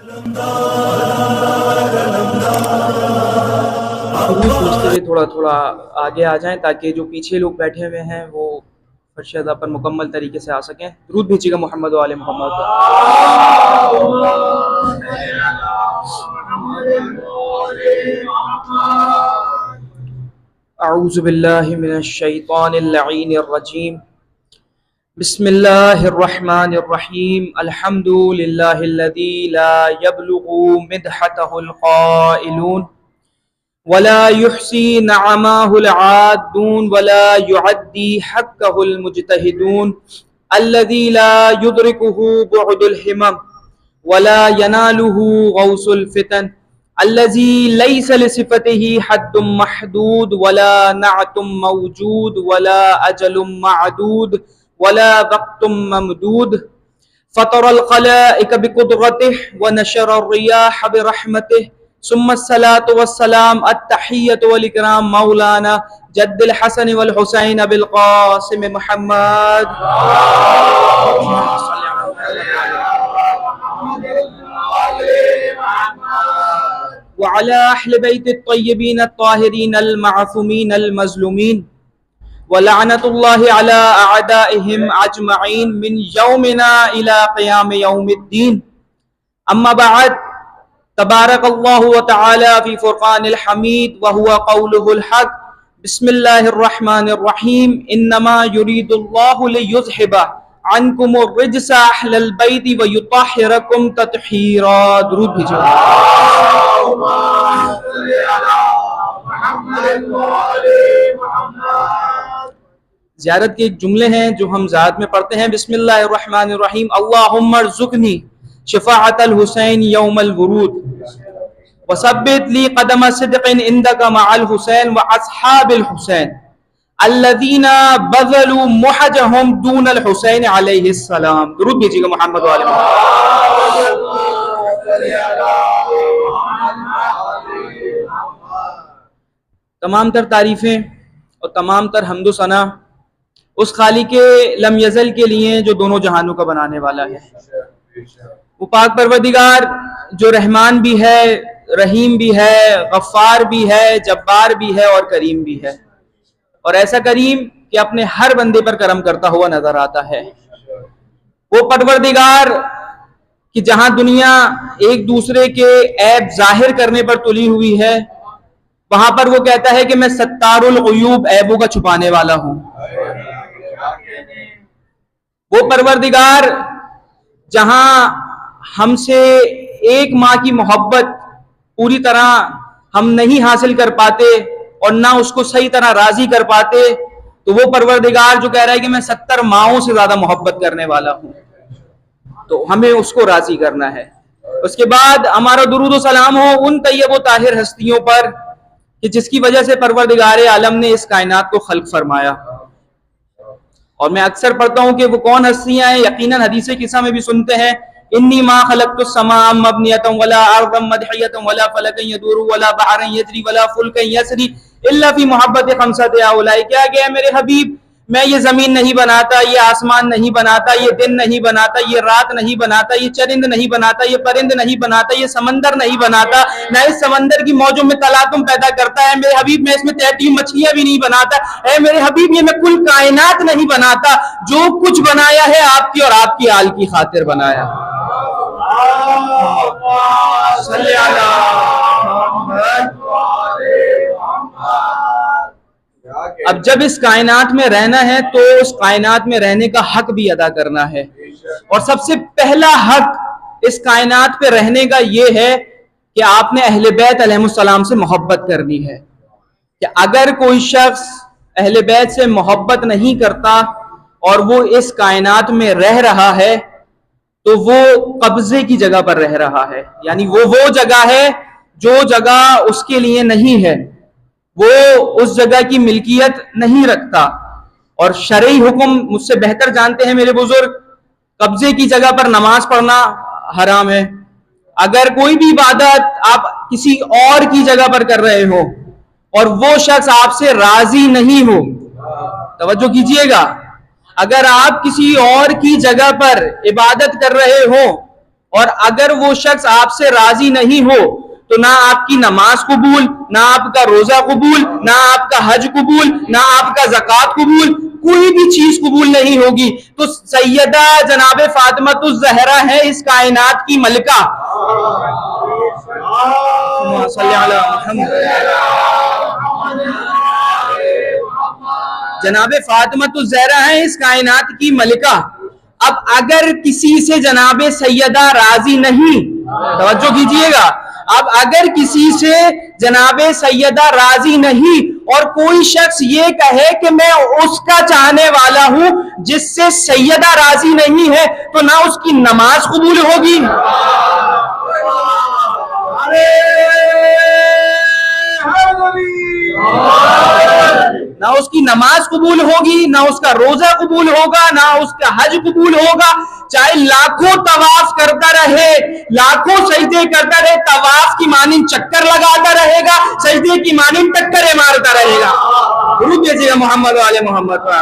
پوچھتے ہوئے تھوڑا تھوڑا آگے آ جائیں تاکہ جو پیچھے لوگ بیٹھے ہوئے ہیں وہ فرش ادا پر مکمل طریقے سے آ سکیں. درود بھیجیے گا محمد و آل محمد. اعوذ باللہ من الشیطان اللعین الرجیم. بسم اللہ الرحمن الرحیم. الحمد للہ الذی لا یبلغ مدحتہ القائلون ولا يحصي نعماه العادون ولا يعدي حقه المجتهدون الذي لا يدركه بعد الهمم ولا يناله غوث الفتن الذي ليس لصفته حد محدود ولا نعت موجود ولا أجل معدود ولا وقت ممدود فطر الخلائق بقدرته ونشر الرياح برحمته ثم الصلاة والسلام التحية والإكرام مولانا جد الحسن والحسين بالقاسم محمد وعلى أهل بيت الطيبين الطاهرين المعصومين المظلومين ولعنة الله على أعدائهم أجمعين من يومنا إلى قيام يوم الدين. أما بعد، تبارک اللہ وتعالی فی فرقان الحمید وهو قوله الحق. بسم اللہ الرحمن الرحیم. انما یرید اللہ لیذھب عنکم الرجس اہل البیت ویطہرکم تطہیرا. درود بھیجو. زیارت کے ایک جملے ہیں جو ہم ذات میں پڑھتے ہیں. بسم اللہ الرحمن الرحیم. اللہم ارزقنی شفاعت الحسین یوم الورود وثبت لی قدم صدق عندک مع الحسین واصحاب الحسین الذین بذلوا محجهم دون الحسین علیہ السلام. درود بھیجیے گا محمد و آل محمد. تمام تر تعریفیں اور تمام تر حمد و ثنا اس خالق لم یزل کے لیے جو دونوں جہانوں کا بنانے والا ہے. وہ پاک پروردگار جو رحمان بھی ہے، رحیم بھی ہے، غفار بھی ہے، جبار بھی ہے اور کریم بھی ہے. اور ایسا کریم کہ اپنے ہر بندے پر کرم کرتا ہوا نظر آتا ہے. وہ پروردگار کہ جہاں دنیا ایک دوسرے کے عیب ظاہر کرنے پر تلی ہوئی ہے، وہاں پر وہ کہتا ہے کہ میں ستار العیوب، عیبوں کا چھپانے والا ہوں. وہ پروردگار جہاں ہم سے ایک ماں کی محبت پوری طرح ہم نہیں حاصل کر پاتے اور نہ اس کو صحیح طرح راضی کر پاتے، تو وہ پروردگار جو کہہ رہا ہے کہ میں 70 ماؤں سے زیادہ محبت کرنے والا ہوں، تو ہمیں اس کو راضی کرنا ہے. اس کے بعد ہمارا درود و سلام ہو ان طیب و طاہر ہستیوں پر کہ جس کی وجہ سے پروردگار عالم نے اس کائنات کو خلق فرمایا. اور میں اکثر پڑھتا ہوں کہ وہ کون ہستیاں ہیں. یقیناً حدیث قصہ میں بھی سنتے ہیں انی ما خلقت السماء مبنیۃ ولا ارضا مدحیۃ ولا فلکا یدور ولا بحرا یجری ولا فلکا یسری الا فی محبت خمسۃ ہؤلاء. کیا گیا میرے حبیب، میں یہ زمین نہیں بناتا، یہ آسمان نہیں بناتا، یہ دن نہیں بناتا، یہ رات نہیں بناتا، یہ چرند نہیں بناتا، یہ پرند نہیں بناتا، یہ سمندر نہیں بناتا، نہ اس سمندر کی موجوں میں تلاطم پیدا کرتا ہے میرے حبیب، میں اس میں تیرتی مچھلیاں بھی نہیں بناتا. اے میرے حبیب، یہ میں کل کائنات نہیں بناتا، جو کچھ بنایا ہے آپ کی اور آپ کی آل کی خاطر بنایا. صلی اب جب اس کائنات میں رہنا ہے تو اس کائنات میں رہنے کا حق بھی ادا کرنا ہے. اور سب سے پہلا حق اس کائنات پہ رہنے کا یہ ہے کہ آپ نے اہل بیت علیہ السلام سے محبت کرنی ہے. کہ اگر کوئی شخص اہل بیت سے محبت نہیں کرتا اور وہ اس کائنات میں رہ رہا ہے تو وہ قبضے کی جگہ پر رہ رہا ہے. یعنی وہ جگہ ہے جو جگہ اس کے لیے نہیں ہے، وہ اس جگہ کی ملکیت نہیں رکھتا. اور شرعی حکم مجھ سے بہتر جانتے ہیں میرے بزرگ، قبضے کی جگہ پر نماز پڑھنا حرام ہے. اگر کوئی بھی عبادت آپ کسی اور کی جگہ پر کر رہے ہو اور وہ شخص آپ سے راضی نہیں ہو، توجہ کیجئے گا، اگر آپ کسی اور کی جگہ پر عبادت کر رہے ہو اور اگر وہ شخص آپ سے راضی نہیں ہو تو نہ آپ کی نماز قبول، نہ آپ کا روزہ قبول، نہ آپ کا حج قبول، نہ آپ کا زکوٰۃ قبول، کوئی بھی چیز قبول نہیں ہوگی۔ تو سیدہ جناب فاطمۃ الزہرا ہے اس کائنات کی ملکہ۔ صلی علی محمد۔ جناب فاطمۃ الزہرا ہے اس کائنات کی ملکہ۔ اب اگر کسی سے جناب سیدہ راضی نہیں، توجہ کیجئے گا، اب اگر کسی سے جناب سیدہ راضی نہیں اور کوئی شخص یہ کہے کہ میں اس کا چاہنے والا ہوں جس سے سیدہ راضی نہیں ہے، تو نہ اس کی نماز قبول ہوگی، نہ اس کی نماز قبول ہوگی، نہ اس کا روزہ قبول ہوگا، نہ اس کا حج قبول ہوگا، چاہے لاکھوں طواف کرتا رہے، لاکھوں سجدے کرتا رہے، طواف کی مانند چکر لگاتا رہے گا، سجدے کی مانند ٹکریں مارتا رہے گا۔ درود بھیجیے گا محمد والے محمد پر۔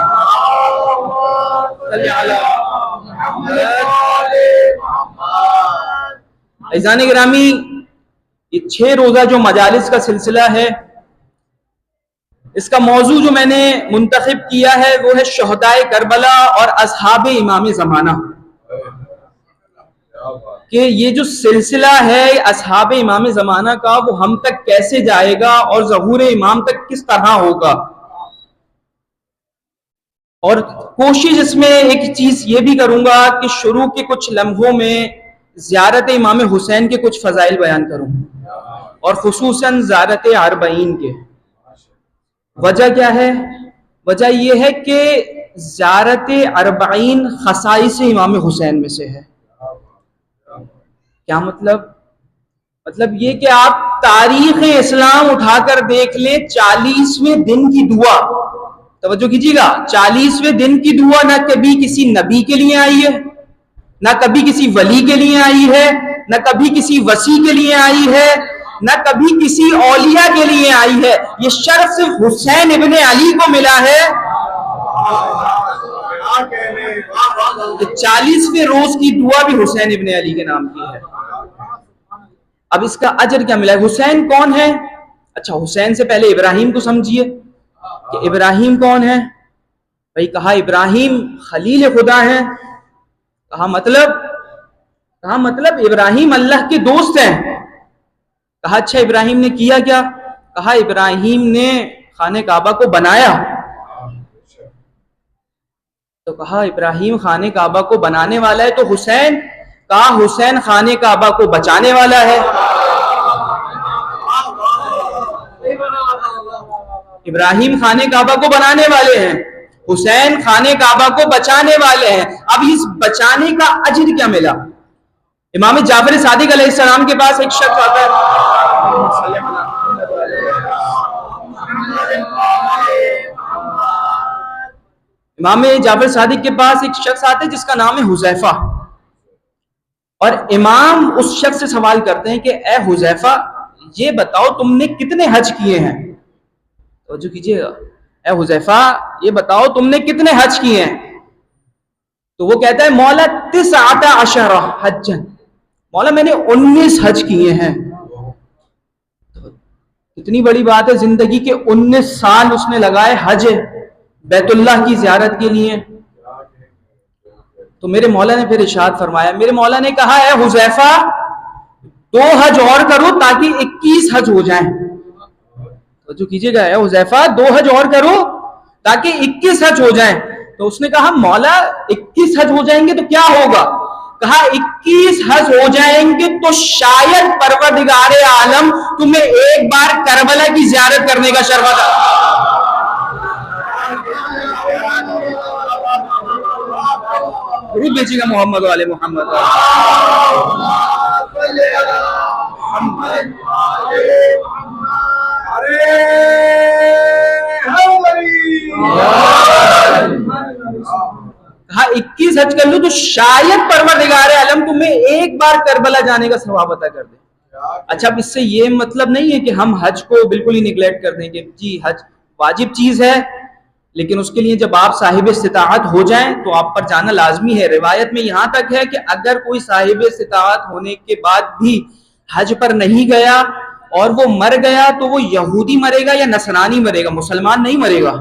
عزیزان گرامی، یہ 6 روزہ جو مجالس کا سلسلہ ہے، اس کا موضوع جو میں نے منتخب کیا ہے وہ ہے شہدائے کربلا اور اصحاب امام زمانہ، کہ یہ جو سلسلہ ہے اصحاب امام زمانہ کا وہ ہم تک کیسے جائے گا اور ظہور امام تک کس طرح ہوگا۔ اور کوشش اس میں ایک چیز یہ بھی کروں گا کہ شروع کے کچھ لمحوں میں زیارت امام حسین کے کچھ فضائل بیان کروں، اور خصوصاً زیارت اربعین کے۔ وجہ کیا ہے؟ وجہ یہ ہے کہ زیارت اربعین خصائص امام حسین میں سے ہے۔ کیا مطلب؟ مطلب یہ کہ آپ تاریخ اسلام اٹھا کر دیکھ لیں، 40ویں دن کی دعا، توجہ کیجیے گا، 40ویں دن کی دعا نہ کبھی کسی نبی کے لیے آئی ہے، نہ کبھی کسی ولی کے لیے آئی ہے، نہ کبھی کسی وصی کے لیے آئی ہے، نہ کبھی کسی اولیاء کے لیے آئی ہے۔ یہ شرف صرف حسین ابن علی کو ملا ہے۔ 40ویں روز کی دعا بھی حسین ابن علی کے نام کی ہے۔ اب اس کا اجر کیا ملا ہے؟ حسین کون ہے؟ اچھا، حسین سے پہلے ابراہیم کو سمجھیے کہ ابراہیم کون ہے۔ بھائی کہا ابراہیم خلیل خدا ہے، کہا مطلب ابراہیم اللہ کے دوست ہیں۔ کہا اچھا ابراہیم نے کیا کیا؟ کہا ابراہیم نے خانہ کعبہ کو بنایا۔ تو کہا ابراہیم خانہ کعبہ کو بنانے والا ہے تو حسین؟ کہا حسین خانہ کعبہ کو بچانے والا ہے۔ ابراہیم خانہ کعبہ کو بنانے والے ہیں، حسین خانہ کعبہ کو بچانے والے ہیں۔ اب اس بچانے کا اجر کیا ملا؟ امام جعفر صادق علیہ السلام کے پاس ایک شخص آتا ہے، امام جعفر صادق کے پاس ایک شخص آتا ہے جس کا نام ہے حذیفہ، اور امام اس شخص سے سوال کرتے ہیں کہ اے حذیفہ یہ بتاؤ تم نے کتنے حج کیے ہیں؟ توجہ کیجیے گا، اے حذیفہ یہ بتاؤ تم نے کتنے حج کیے ہیں؟ تو وہ کہتا ہے مولا 19 حجا، مولا میں نے 19 حج کیے ہیں۔ اتنی بڑی بات ہے، زندگی کے 19 سال اس نے لگائے حج بیت اللہ کی زیارت کے لیے۔ تو میرے مولا نے پھر ارشاد فرمایا، میرے مولا نے کہا اے حذیفہ 2 حج اور کرو تاکہ 21 حج ہو جائیں۔ تو جو کیجئے گا، اے حذیفہ 2 حج اور کرو تاکہ 21 حج ہو جائیں۔ تو اس نے کہا مولا 21 حج ہو جائیں گے تو کیا ہوگا؟ کہا 21 حج ہو جائیں گے تو شاید پروردگار عالم تمہیں ایک بار کربلا کی زیارت کرنے کا شرف عطا۔ درود بھیجیے گا محمد والے محمد۔ کہا 21 حج کر لو تو شاید پروردگار عالم تمہیں ایک بار کربلا جانے کا ثواب عطا کر دے۔ اچھا، اب اس سے یہ مطلب نہیں ہے کہ ہم حج کو بالکل ہی نیگلیکٹ کر دیں کہ جی حج واجب چیز ہے، لیکن اس کے لیے جب آپ صاحب استطاعت ہو جائیں تو آپ پر جانا لازمی ہے. روایت میں یہاں تک ہے کہ اگر کوئی صاحب استطاعت ہونے کے بعد بھی حج پر نہیں گیا اور وہ مر گیا تو وہ یہودی مرے گا یا نصرانی مرے گا، مسلمان نہیں مرے گا.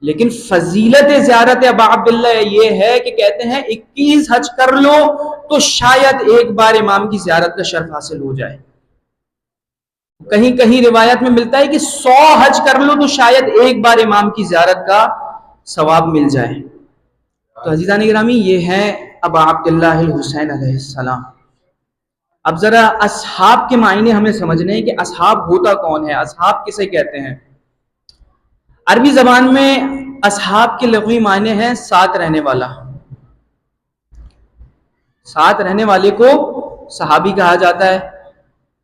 لیکن فضیلت زیارت ابا عبداللہ یہ ہے کہ کہتے ہیں 21 حج کر لو تو شاید ایک بار امام کی زیارت کا شرف حاصل ہو جائے. کہیں کہیں روایت میں ملتا ہے کہ 100 حج کر لو تو شاید ایک بار امام کی زیارت کا ثواب مل جائے. تو عزیزان گرامی یہ ہے ابا عبداللہ الحسین علیہ السلام. اب ذرا اصحاب کے معنی ہمیں سمجھنے ہیں کہ اصحاب ہوتا کون ہے، اصحاب کسے کہتے ہیں. عربی زبان میں اصحاب کے لغوی معنی ہیں ساتھ رہنے والا. ساتھ رہنے والے کو صحابی کہا جاتا ہے.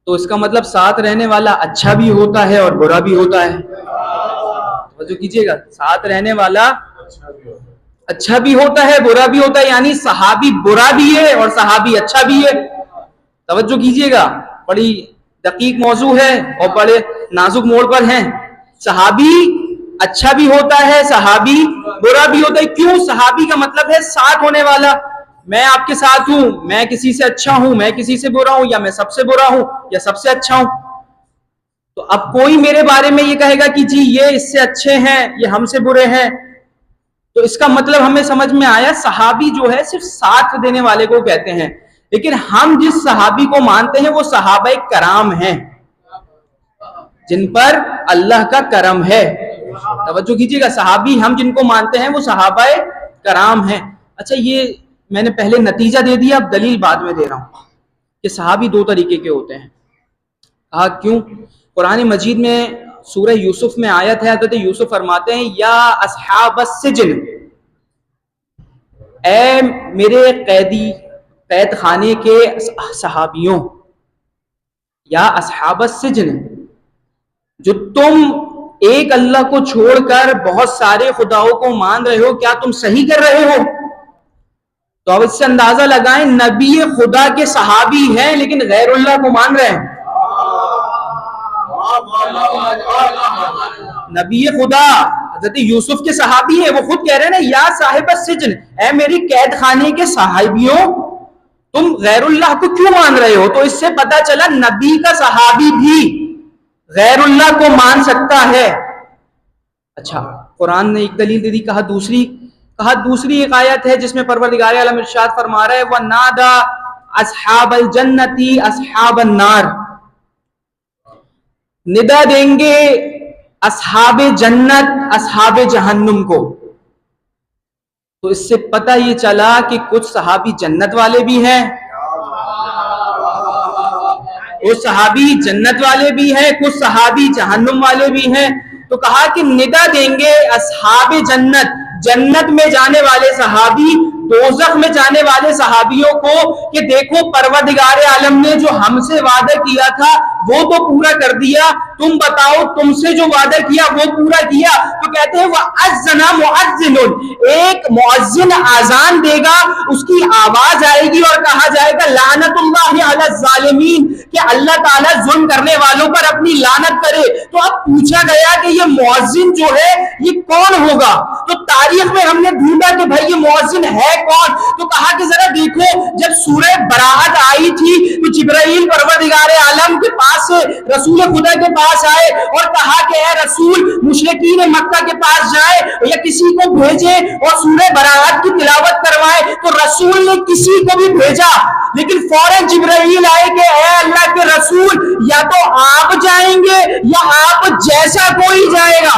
تو اس کا مطلب ساتھ رہنے والا اچھا بھی ہوتا ہے اور برا بھی ہوتا ہے. توجہ کیجیے گا، ساتھ رہنے والا اچھا بھی ہوتا ہے برا بھی ہوتا ہے، یعنی صحابی برا بھی ہے اور صحابی اچھا بھی ہے. توجہ کیجیے گا، بڑی دقیق موضوع ہے اور بڑے نازک موڑ پر ہیں. صحابی اچھا بھی ہوتا ہے، صحابی برا بھی ہوتا ہے. کیوں؟ صحابی کا مطلب ہے ساتھ ہونے والا. میں آپ کے ساتھ ہوں، میں کسی سے اچھا ہوں، میں کسی سے برا ہوں، یا میں سب سے برا ہوں یا سب سے اچھا ہوں. تو اب کوئی میرے بارے میں یہ کہے گا کہ جی یہ اس سے اچھے ہیں، یہ ہم سے برے ہیں، تو اس کا مطلب ہمیں سمجھ میں آیا صحابی جو ہے صرف ساتھ دینے والے کو کہتے ہیں. لیکن ہم جس صحابی کو مانتے ہیں وہ صحابہ کرام ہیں جن پر اللہ کا کرم ہے. توجہ کیجیے گا، صحابی ہم جن کو مانتے ہیں وہ صحابہ کرام ہیں. اچھا، یہ میں نے پہلے نتیجہ دے دیا، اب دلیل بعد میں دے رہا ہوں کہ صحابی دو طریقے کے ہوتے ہیں. کہا کیوں؟ قرآن مجید میں سورہ یوسف میں آیت ہے، حضرت یوسف فرماتے ہیں یا اصحاب السجن، اے میرے قید خانے کے صحابیوں، یا اصحاب السجن، جو تم ایک اللہ کو چھوڑ کر بہت سارے خداؤں کو مان رہے ہو، کیا تم صحیح کر رہے ہو؟ تو اب اس سے اندازہ لگائیں نبی خدا کے صحابی ہیں لیکن غیر اللہ کو مان رہے ہیں. نبی خدا حضرت یوسف کے صحابی ہیں، وہ خود کہہ رہے ہیں نا یا صاحب السجن، اے میری قید خانے کے صحابیوں، تم غیر اللہ کو کیوں مان رہے ہو؟ تو اس سے پتا چلا نبی کا صحابی بھی غیر اللہ کو مان سکتا ہے. اچھا، قرآن نے ایک دلیل دے دی. کہا دوسری ایک آیت ہے جس میں پروردگار عالم ارشاد فرما رہا ہے وَنَادَى أَصْحَابَ الْجَنَّةِ أَصْحَابَ النَّارِ، ندا دیں گے اصحاب جنت اصحاب جہنم کو. تو اس سے پتہ یہ چلا کہ کچھ صحابی جنت والے بھی ہیں، کچھ صحابی جنت والے بھی ہیں، کچھ صحابی جہنم والے بھی ہیں. تو کہا کہ ندا دیں گے اصحاب جنت میں جانے والے صحابی دوزخ میں جانے والے صحابیوں کو کہ دیکھو پروردگار عالم نے جو ہم سے وعدہ کیا تھا وہ تو پورا کر دیا، تم بتاؤ تم سے جو وعدہ کیا وہ پورا کیا؟ تو کہتے ہیں وَأَذَّنَ مُؤَذِّنٌ، ایک مؤذن آذان دے گا، اس کی آواز آئے گی اور کہا جائے گا لعنت اللہ علی الظالمین، کہ اللہ تعالیٰ ظلم کرنے والوں پر اپنی لعنت کرے. تو اب پوچھا گیا کہ یہ مؤذن جو ہے یہ کون ہوگا؟ تو تاریخ میں ہم نے ڈھونڈا کہ بھائی یہ مؤذن ہے کون؟ تو کہا کہ ذرا دیکھو، جب سورہ براءت آئی تھی تو جبرائیل پروردگار عالم کے پاس سے رسول خدا کے پاس آئے اور کہا کہ اے رسول، مشرکین مکہ کے پاس جائے یا کسی کو بھیجے اور سورہ براءت کی تلاوت کروائے. تو رسول نے کسی کو بھی بھیجا، لیکن فوراً جبرائیل آئے کہ اے اللہ کے رسول، یا تو آپ جائیں گے یا آپ جیسا کوئی جائے گا،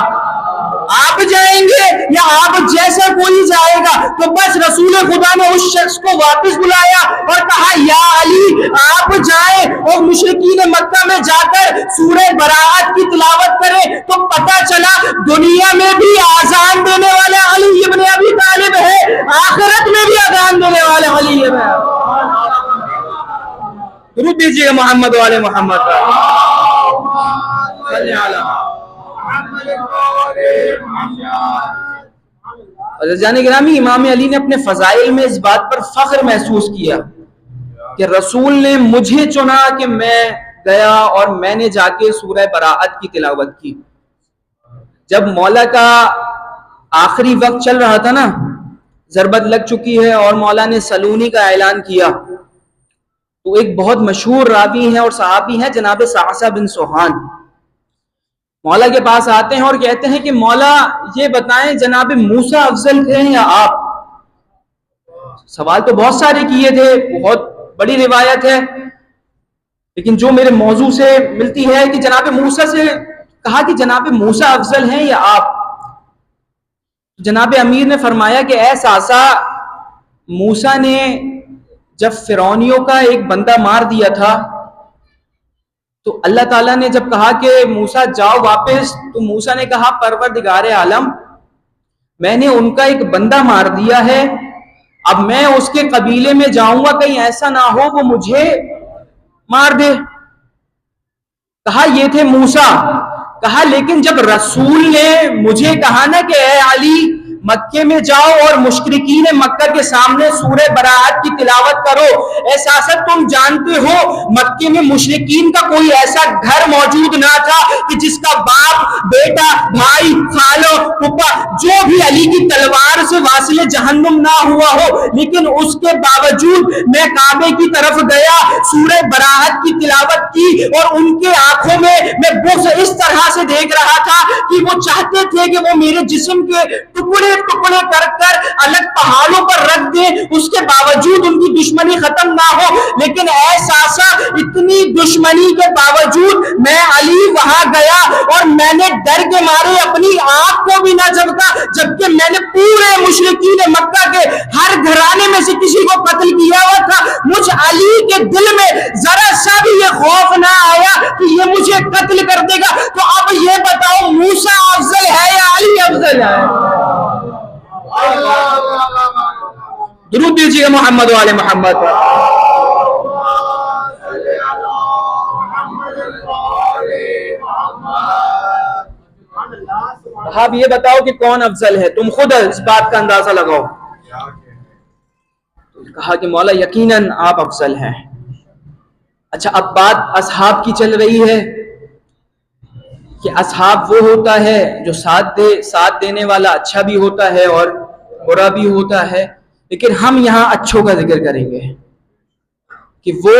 آپ جائیں گے یا آپ جیسا کوئی جائے گا. تو بس رسول خدا نے اس شخص کو واپس بلایا اور کہا یا علی آپ جائیں اور مشرکین مکہ میں جا کر سورہ براءت کی تلاوت کریں. تو پتہ چلا دنیا میں بھی آذان دینے والا علی ابن ابی طالب ہے، آخرت میں بھی آذان دینے والا علی ابن. درود دیجیے محمد والے محمد. عزیزان گرامی، امام علی نے اپنے فضائل میں اس بات پر فخر محسوس کیا کہ رسول نے مجھے چنا کہ میں گیا اور میں نے جا کے سورہ براءت کی تلاوت کی. جب مولا کا آخری وقت چل رہا تھا نا، ضربت لگ چکی ہے اور مولا نے سلونی کا اعلان کیا، تو ایک بہت مشہور راوی ہیں اور صحابی ہیں جناب صعصع بن سوحان، مولا کے پاس آتے ہیں اور کہتے ہیں کہ مولا یہ بتائیں جناب موسیٰ افضل تھے یا آپ؟ سوال تو بہت سارے کیے تھے، بہت بڑی روایت ہے، لیکن جو میرے موضوع سے ملتی ہے کہ جناب موسیٰ سے کہا کہ جناب موسیٰ افضل ہیں یا آپ؟ جناب امیر نے فرمایا کہ اے صعصع، موسیٰ نے جب فرعونیوں کا ایک بندہ مار دیا تھا تو اللہ تعالیٰ نے جب کہا کہ موسیٰ جاؤ واپس، تو موسیٰ نے کہا پروردگار عالم، میں نے ان کا ایک بندہ مار دیا ہے، اب میں اس کے قبیلے میں جاؤں گا، کہیں ایسا نہ ہو وہ مجھے مار دے۔ کہا یہ تھے موسیٰ۔ کہا لیکن جب رسول نے مجھے کہا نا کہ اے علی مکے میں جاؤ اور مشرکین مکہ کے سامنے سورہ براءت کی تلاوت کرو، احساس تم جانتے ہو مکے میں مشرکین کا کوئی ایسا گھر موجود نہ تھا کہ جس کا باپ، بیٹا، بھائی، خالو، پھپھا جو بھی علی کی تلوار سے واصل جہنم نہ ہوا ہو، لیکن اس کے باوجود میں کعبے کی طرف گیا، سورہ براءت کی تلاوت کی، اور ان کے آنکھوں میں میں بغض اس طرح سے دیکھ رہا تھا کہ وہ چاہتے تھے کہ وہ میرے جسم کے ٹکڑے ٹکڑے کر کر الگ پہاڑوں پر رکھ دیں، اس کے باوجود ان کی دشمنی ختم نہ ہو، لیکن اے صعصع اتنی دشمنی کے باوجود میں علی وہاں گیا اور میں نے ڈر کے مارے اپنی آنکھ کو بھی نہ جھپکا، جبکہ میں نے پورے مشرکین مکہ کے ہر گھرانے میں سے کسی کو قتل کیا ہوا تھا، مجھ علی کے دل میں ذرا سا بھی یہ خوف نہ آیا کہ یہ مجھے قتل کر دے گا۔ تو اب یہ بتاؤ موسیٰ افضل ہے یا علی افضل ہے؟ درود دیجیے محمد وعلی محمد۔ اب یہ بتاؤ کہ کون افضل ہے، تم خود اس بات کا اندازہ لگاؤ۔ کہا کہ مولا یقیناً آپ افضل ہیں۔ اچھا اب بات اصحاب کی چل رہی ہے کہ اصحاب وہ ہوتا ہے جو ساتھ دینے والا اچھا بھی ہوتا ہے اور برا بھی ہوتا ہے، لیکن ہم یہاں اچھوں کا ذکر کریں گے کہ وہ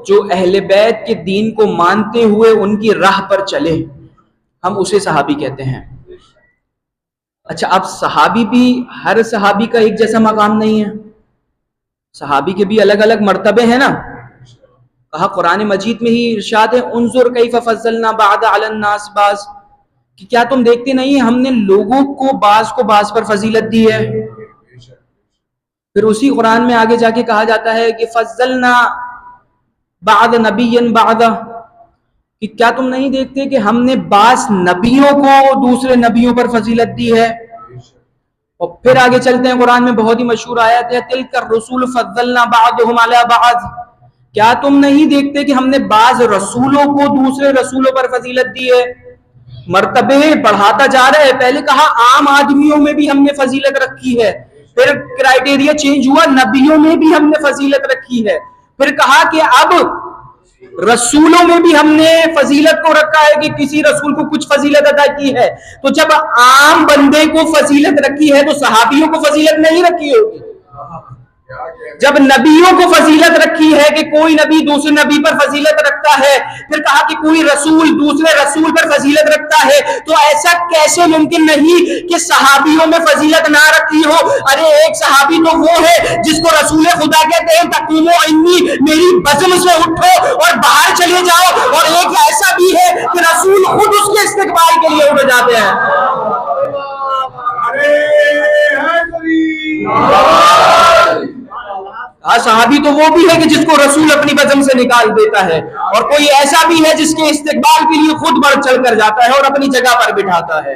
جو اہل بیت کے دین کو مانتے ہوئے ان کی راہ پر چلے، ہم اسے صحابی کہتے ہیں۔ اچھا اب صحابی بھی، ہر صحابی کا ایک جیسا مقام نہیں ہے، صحابی کے بھی الگ الگ مرتبے ہیں نا۔ کہا قرآن مجید میں ہی ارشاد ہے انظر کیف فضلنا بعض علی الناس بعض، کہ کیا تم دیکھتے نہیں ہم نے لوگوں کو بعض پر فضیلت دی ہے۔ پھر اسی قرآن میں آگے جا کے کہا جاتا ہے کہ فضلنا بعض نبی بعضا، کہ کیا تم نہیں دیکھتے کہ ہم نے بعض نبیوں کو دوسرے نبیوں پر فضیلت دی ہے۔ اور پھر آگے چلتے ہیں، قرآن میں بہت ہی مشہور آیت ہے تلک الرسول فضلنا بعضهم علی بعض، کیا تم نہیں دیکھتے کہ ہم نے بعض رسولوں کو دوسرے رسولوں پر فضیلت دی ہے۔ مرتبے بڑھاتا جا رہا ہے، پہلے کہا عام آدمیوں میں بھی ہم نے فضیلت رکھی ہے، پھر کرائیٹیریا چینج ہوا، نبیوں میں بھی ہم نے فضیلت رکھی ہے، پھر کہا کہ اب رسولوں میں بھی ہم نے فضیلت کو رکھا ہے کہ کسی رسول کو کچھ فضیلت عطا کی ہے۔ تو جب عام بندے کو فضیلت رکھی ہے تو صحابیوں کو فضیلت نہیں رکھی ہوگی؟ جب نبیوں کو فضیلت رکھی ہے کہ کوئی نبی دوسرے نبی پر فضیلت رکھتا ہے، پھر کہا کہ کوئی رسول دوسرے رسول پر فضیلت رکھتا ہے، تو ایسا کیسے ممکن نہیں کہ صحابیوں میں فضیلت نہ رکھی ہو؟ ارے ایک صحابی تو وہ ہے جس کو رسول خدا کہتے ہیں تقوموا عنی، میری بزم سے اٹھو اور باہر چلے جاؤ، اور ایک ایسا بھی ہے کہ رسول خود اس کے استقبال کے لیے اٹھ جاتے ہیں۔ صحابی تو وہ بھی ہے کہ جس کو رسول اپنی بزم سے نکال دیتا ہے، اور کوئی ایسا بھی ہے جس کے استقبال کے لیے خود بڑھ چل کر جاتا ہے اور اپنی جگہ پر بٹھاتا ہے۔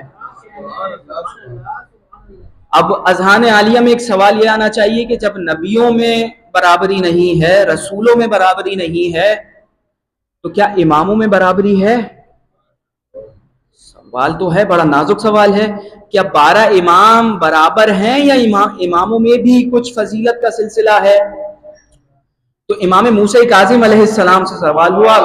اب اذہان عالیہ میں ایک سوال یہ آنا چاہیے کہ جب نبیوں میں برابری نہیں ہے، رسولوں میں برابری نہیں ہے، تو کیا اماموں میں برابری ہے؟ سوال تو ہے، بڑا نازک سوال ہے۔ کیا 12 امام برابر ہیں یا اماموں میں بھی کچھ فضیلت کا سلسلہ ہے؟ تو امام موسیٰ کاظم علیہ السلام سے سوال ہوا،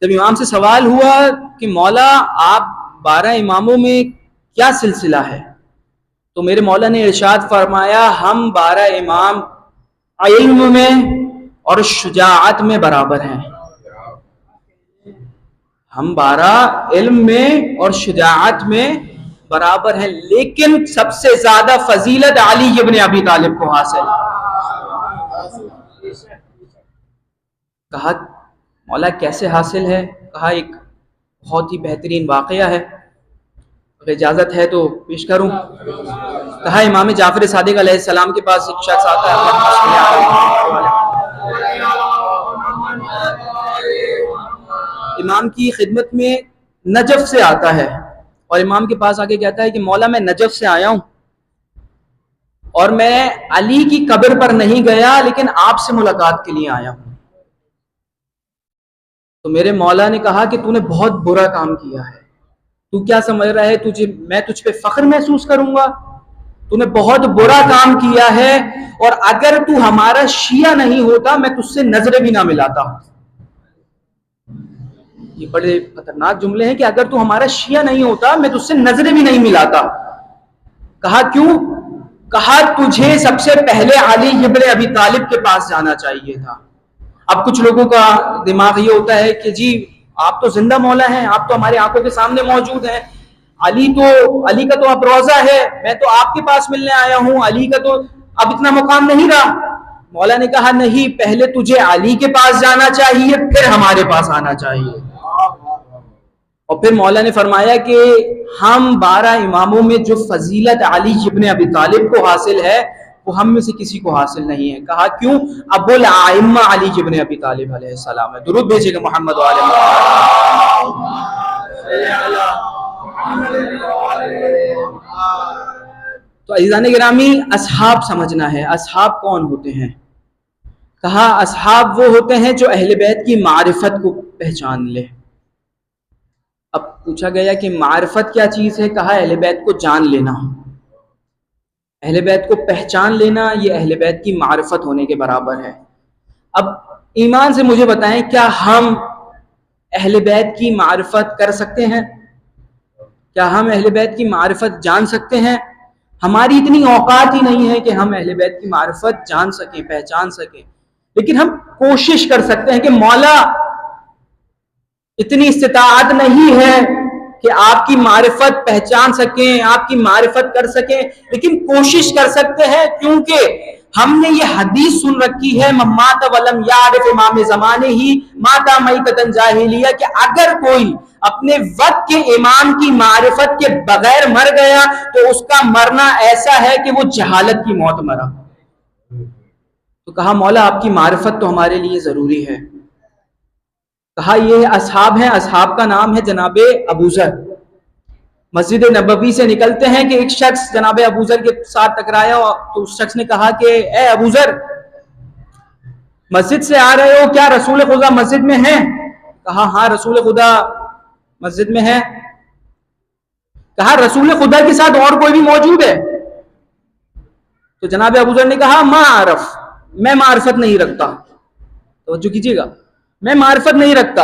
جب امام سے سوال ہوا کہ مولا آپ 12 اماموں میں کیا سلسلہ ہے، تو میرے مولا نے ارشاد فرمایا ہم 12 امام علم میں اور شجاعت میں برابر ہیں. ہم 12 علم میں اور شجاعت میں برابر ہیں، لیکن سب سے زیادہ فضیلت علی ابن ابی طالب کو حاصل. کہا مولا کیسے حاصل ہے؟ کہا ایک بہت ہی بہترین واقعہ ہے، اگر اجازت ہے تو پیش کروں. کہا امام جعفر صادق علیہ السلام کے پاس ایک شخص آتا ہے، امام کی خدمت میں نجف سے آتا ہے، اور امام کے پاس آ کے کہتا ہے کہ مولا میں نجف سے آیا ہوں اور میں علی کی قبر پر نہیں گیا لیکن آپ سے ملاقات کے لیے آیا ہوں. تو میرے مولا نے کہا کہ تو نے بہت برا کام کیا ہے، تو کیا سمجھ رہا ہے میں تجھ پہ فخر محسوس کروں گا؟ تو نے بہت برا کام کیا ہے، اور اگر تو ہمارا شیعہ نہیں ہوتا میں تجھ سے نظریں بھی نہ ملاتا. یہ بڑے خطرناک جملے ہیں کہ اگر تو ہمارا شیعہ نہیں ہوتا میں تجھ سے نظریں بھی نہیں ملاتا. کہا کیوں؟ کہا تجھے سب سے پہلے علی ابن ابی طالب کے پاس جانا چاہیے تھا. اب کچھ لوگوں کا دماغ یہ ہوتا ہے کہ جی آپ تو زندہ مولا ہیں، آپ تو ہماری آنکھوں کے سامنے موجود ہیں، علی کا تو اب روضہ ہے، میں تو آپ کے پاس ملنے آیا ہوں، علی کا تو اب اتنا مقام نہیں رہا. مولا نے کہا نہیں، پہلے تجھے علی کے پاس جانا چاہیے پھر ہمارے پاس آنا چاہیے. اور پھر مولا نے فرمایا کہ ہم 12 اماموں میں جو فضیلت علی ابن ابی طالب کو حاصل ہے وہ ہم میں سے کسی کو حاصل نہیں ہے. کہا کیوں؟ ابو الائمہ علی ابن ابی طالب علیہ السلام ہے. درود بھیجے گا محمد و آل محمد. تو عزیزان گرامی، اصحاب سمجھنا ہے. اصحاب کون ہوتے ہیں؟ کہا اصحاب وہ ہوتے ہیں جو اہل بیت کی معرفت کو پہچان لے. اب پوچھا گیا کہ معرفت کیا چیز ہے؟ کہا اہل بیت کو جان لینا، اہل بیت کو پہچان لینا، یہ اہل بیت کی معرفت ہونے کے برابر ہے. اب ایمان سے مجھے بتائیں، کیا ہم اہل بیت کی معرفت کر سکتے ہیں؟ کیا ہم اہل بیت کی معرفت جان سکتے ہیں؟ ہماری اتنی اوقات ہی نہیں ہے کہ ہم اہل بیت کی معرفت جان سکیں، پہچان سکیں، لیکن ہم کوشش کر سکتے ہیں کہ مولا اتنی استطاعت نہیں ہے کہ آپ کی معرفت پہچان سکیں، آپ کی معرفت کر سکیں، لیکن کوشش کر سکتے ہیں، کیونکہ ہم نے یہ حدیث سن رکھی ہے مات ولم یعرف امام زمانے ہی ماتا میتۃ جاہلیہ، کہ اگر کوئی اپنے وقت کے امام کی معرفت کے بغیر مر گیا تو اس کا مرنا ایسا ہے کہ وہ جہالت کی موت مرا. تو کہا مولا آپ کی معرفت تو ہمارے لیے ضروری ہے. کہا یہ اصحاب ہیں، اصحاب کا نام ہے جناب ابو ذر. مسجد نبوی سے نکلتے ہیں کہ ایک شخص جناب ابو ذر کے ساتھ ٹکرایا، تو اس شخص نے کہا کہ اے ابو ذر، مسجد سے آ رہے ہو، کیا رسول خدا مسجد میں ہیں؟ کہا ہاں رسول خدا مسجد میں ہے. کہا رسول خدا کے ساتھ اور کوئی بھی موجود ہے؟ تو جناب ابو ذر نے کہا ما عرف، میں معرفت نہیں رکھتا. توجہ کیجیے گا، میں معرفت نہیں رکھتا.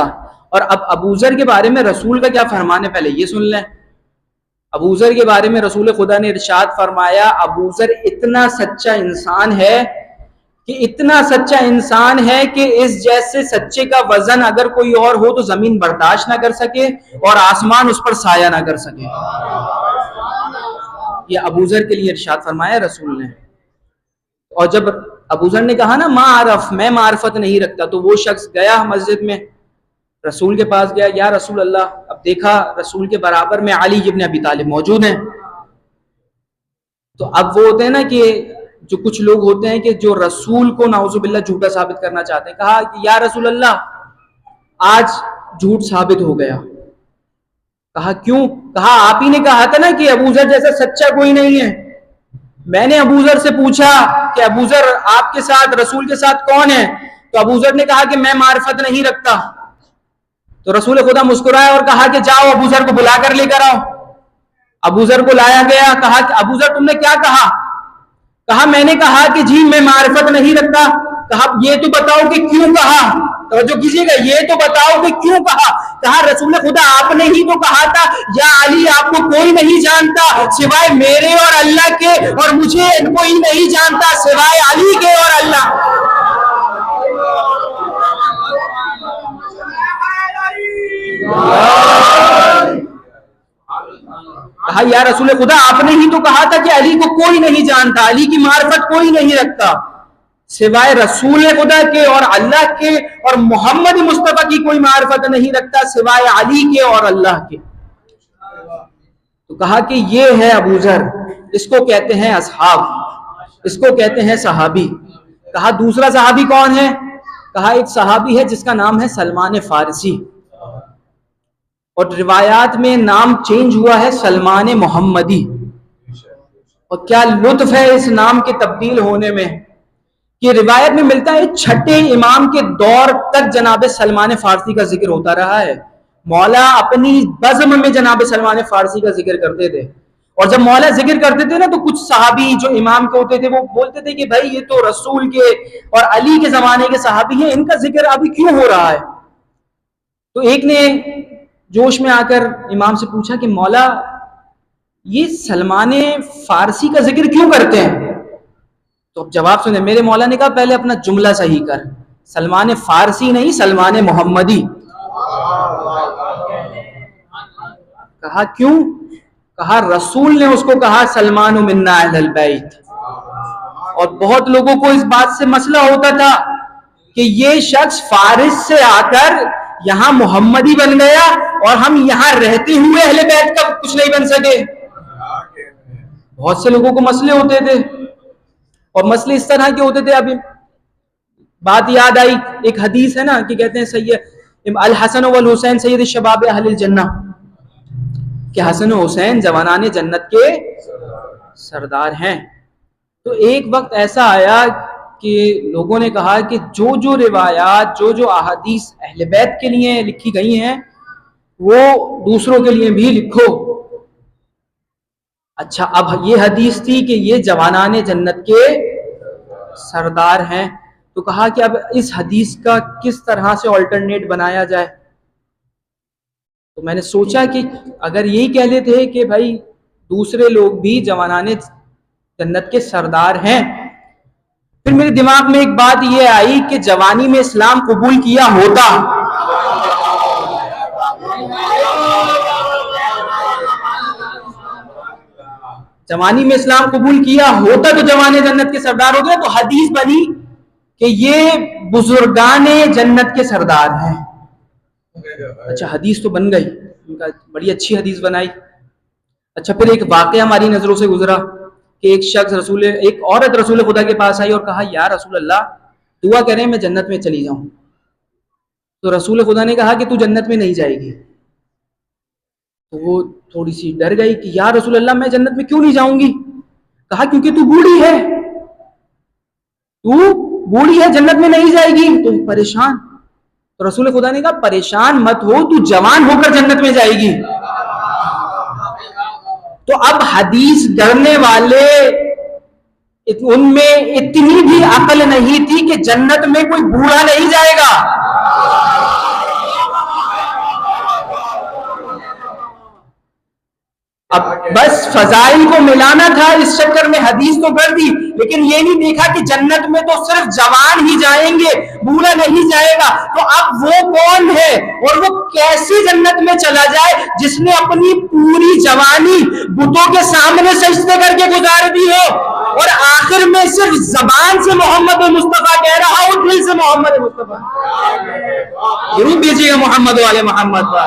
اور اب ابو ذر کے بارے میں رسول کا کیا فرمان ہے پہلے یہ سن لیں. ابو ذر کے بارے میں رسول خدا نے ارشاد فرمایا ابو ذر اتنا سچا انسان ہے کہ اتنا سچا انسان ہے کہ اس جیسے سچے کا وزن اگر کوئی اور ہو تو زمین برداشت نہ کر سکے اور آسمان اس پر سایہ نہ کر سکے. یہ ابو ذر کے لیے ارشاد فرمایا رسول نے. اور جب ابو ذر نے کہا نا ما عرف، میں معرفت نہیں رکھتا، تو وہ شخص گیا مسجد میں، رسول کے پاس گیا، یا رسول اللہ. اب دیکھا رسول کے برابر میں علی ابن ابی طالب موجود ہیں. تو اب وہ ہوتے ہیں نا کہ جو کچھ لوگ ہوتے ہیں کہ جو رسول کو نعوذ باللہ جھوٹا ثابت کرنا چاہتے ہیں. کہا کہ یا رسول اللہ آج جھوٹ ثابت ہو گیا. کہا کیوں؟ کہا آپ ہی نے کہا تھا نا کہ ابو ذر جیسا سچا کوئی نہیں ہے. میں نے ابو ذر سے پوچھا کہ ابو ذر آپ کے ساتھ رسول کے ساتھ کون ہے؟ تو ابو ذر نے کہا کہ میں معرفت نہیں رکھتا. تو رسول خدا مسکرائے اور کہا کہ جاؤ ابو ذر کو بلا کر لے کر آؤ. ابو ذر کو لایا گیا. کہا کہ ابو ذر تم نے کیا کہا؟ کہا میں نے کہا کہ جی میں معرفت نہیں رکھتا. کہا یہ تو بتاؤ کہ کیوں کہا؟ توجہ کیجیے گا، یہ تو بتاؤ کہ کیوں کہا؟ کہا رسول خدا آپ نے ہی تو کہا تھا یا علی آپ کو کوئی نہیں جانتا سوائے میرے اور اللہ کے، اور مجھے کوئی نہیں جانتا سوائے علی کے اور اللہ۔ کہا یا رسول خدا آپ نے ہی تو کہا تھا کہ علی کو کوئی نہیں جانتا، علی کی معرفت کوئی نہیں رکھتا سوائے رسول خدا کے اور اللہ کے، اور محمد مصطفیٰ کی کوئی معرفت نہیں رکھتا سوائے علی کے اور اللہ کے۔ تو کہا کہ یہ ہے ابو ذر، اس کو کہتے ہیں اصحاب، اس کو کہتے ہیں صحابی۔ کہا دوسرا صحابی کون ہے؟ کہا ایک صحابی ہے جس کا نام ہے سلمان فارسی، اور روایات میں نام چینج ہوا ہے سلمان محمدی۔ اور کیا لطف ہے اس نام کے تبدیل ہونے میں کہ روایت میں ملتا ہے چھٹے امام کے دور تک جناب سلمان فارسی کا ذکر ہوتا رہا ہے۔ مولا اپنی بزم میں جناب سلمان فارسی کا ذکر کرتے تھے، اور جب مولا ذکر کرتے تھے نا تو کچھ صحابی جو امام کے ہوتے تھے وہ بولتے تھے کہ بھائی یہ تو رسول کے اور علی کے زمانے کے صحابی ہیں، ان کا ذکر ابھی کیوں ہو رہا ہے؟ تو ایک نے جوش میں آ کر امام سے پوچھا کہ مولا یہ سلمان فارسی کا ذکر کیوں کرتے ہیں؟ تو اب جواب سنیں، میرے مولا نے کہا پہلے اپنا جملہ صحیح کر، سلمان فارسی نہیں سلمان محمدی۔ کہا کیوں؟ کہا رسول نے اس کو کہا سلمان منا اہل البیت، اور بہت لوگوں کو اس بات سے مسئلہ ہوتا تھا کہ یہ شخص فارس سے آ کر یہاں محمدی بن گیا اور ہم یہاں رہتے ہوئے اہل بیت کا کچھ نہیں بن سکے۔ بہت سے لوگوں کو مسئلے ہوتے تھے، اور مسئلے اس طرح کے ہوتے تھے۔ ابھی بات یاد آئی، ایک حدیث ہے نا کہ کہتے ہیں سید الحسن والحسین سید الشباب اہل الجنہ، کہ حسن و حسین جوانان جنت کے سردار ہیں۔ تو ایک وقت ایسا آیا کہ لوگوں نے کہا کہ جو روایات جو احادیث اہل بیت کے لیے لکھی گئی ہیں وہ دوسروں کے لیے بھی لکھو۔ اچھا، اب یہ حدیث تھی کہ یہ جوانان جنت کے سردار ہیں، تو کہا کہ اب اس حدیث کا کس طرح سے آلٹرنیٹ بنایا جائے؟ تو میں نے سوچا کہ اگر یہی کہہ لیتے کہ بھائی دوسرے لوگ بھی جوانان جنت کے سردار ہیں، پھر میرے دماغ میں ایک بات یہ آئی کہ جوانی میں اسلام قبول کیا ہوتا جوانی میں اسلام قبول کیا ہوتا تو جوان جنت کے سردار ہو گئے، تو حدیث بنی کہ یہ بزرگان جنت کے سردار ہیں۔ اچھا حدیث تو بن گئی، بڑی اچھی حدیث بنائی۔ اچھا پھر ایک واقعہ ہماری نظروں سے گزرا کہ ایک عورت رسول خدا کے پاس آئی اور کہا یا رسول اللہ دعا کریں میں جنت میں چلی جاؤں۔ تو رسول خدا نے کہا کہ تو جنت میں نہیں جائے گی۔ تو وہ تھوڑی سی ڈر گئی کہ یا رسول اللہ میں جنت میں کیوں نہیں جاؤں گی؟ کہا کیونکہ تو بوڑھی ہے، جنت میں نہیں جائے گی، تو پریشان۔ تو رسول خدا نے کہا پریشان مت ہو، تو جوان ہو کر جنت میں جائے گی۔ تو اب حدیث گڑھنے والے ان میں اتنی بھی عقل نہیں تھی کہ جنت میں کوئی بوڑھا نہیں جائے گا۔ اب بس فضائل کو ملانا تھا، اس چکر میں حدیث تو کر دی، لیکن یہ نہیں دیکھا کہ جنت میں تو صرف جوان ہی جائیں گے، بوڑھا نہیں جائے گا۔ تو اب وہ کون ہے اور وہ کیسی جنت میں چلا جائے جس نے اپنی پوری جوانی بتوں کے سامنے سجدے کر کے گزار دی ہو، اور آخر میں صرف زبان سے محمد مصطفیٰ کہہ رہا ہو، دل سے محمد مصطفیٰ۔ ضرور دیجیے گا محمد والے محمد پر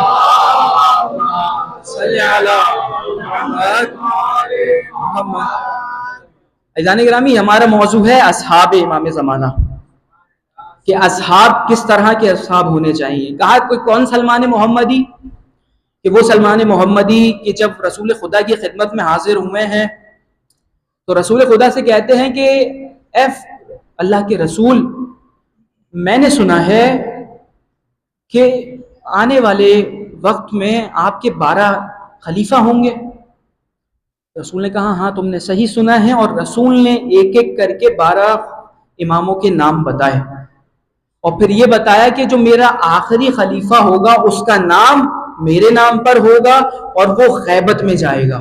صلی اللہ محمد۔ عزیزان گرامی، ہمارا موضوع ہے اصحاب امام زمانہ، کہ اصحاب کس طرح کے اصحاب ہونے چاہیے۔ کہا کوئی کون سلمان محمدی؟ کہ وہ سلمان محمدی کہ جب رسول خدا کی خدمت میں حاضر ہوئے ہیں تو رسول خدا سے کہتے ہیں کہ اے اللہ کے رسول، میں نے سنا ہے کہ آنے والے وقت میں آپ کے 12 خلیفہ ہوں گے۔ رسول نے کہا ہاں تم نے صحیح سنا ہے، اور رسول نے ایک ایک کر کے 12 اماموں کے نام بتائے۔ اور پھر یہ بتایا کہ جو میرا آخری خلیفہ ہوگا اس کا نام میرے نام پر ہوگا اور وہ غیبت میں جائے گا.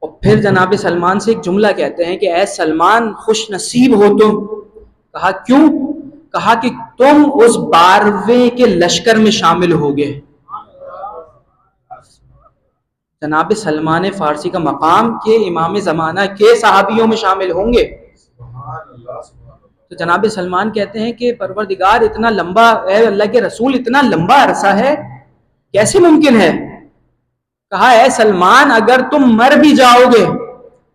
اور پھر جناب سلمان سے ایک جملہ کہتے ہیں کہ اے سلمان خوش نصیب ہو تم. کہا کیوں؟ کہا کہ تم اس 12ویں کے لشکر میں شامل ہوگے. جناب سلمان فارسی کا مقام کہ امام زمانہ کے صحابیوں میں شامل ہوں گے. تو جناب سلمان کہتے ہیں کہ پروردگار اتنا لمبا، اے اللہ کے رسول اتنا لمبا عرصہ ہے کیسے ممکن ہے؟ کہا اے سلمان اگر تم مر بھی جاؤ گے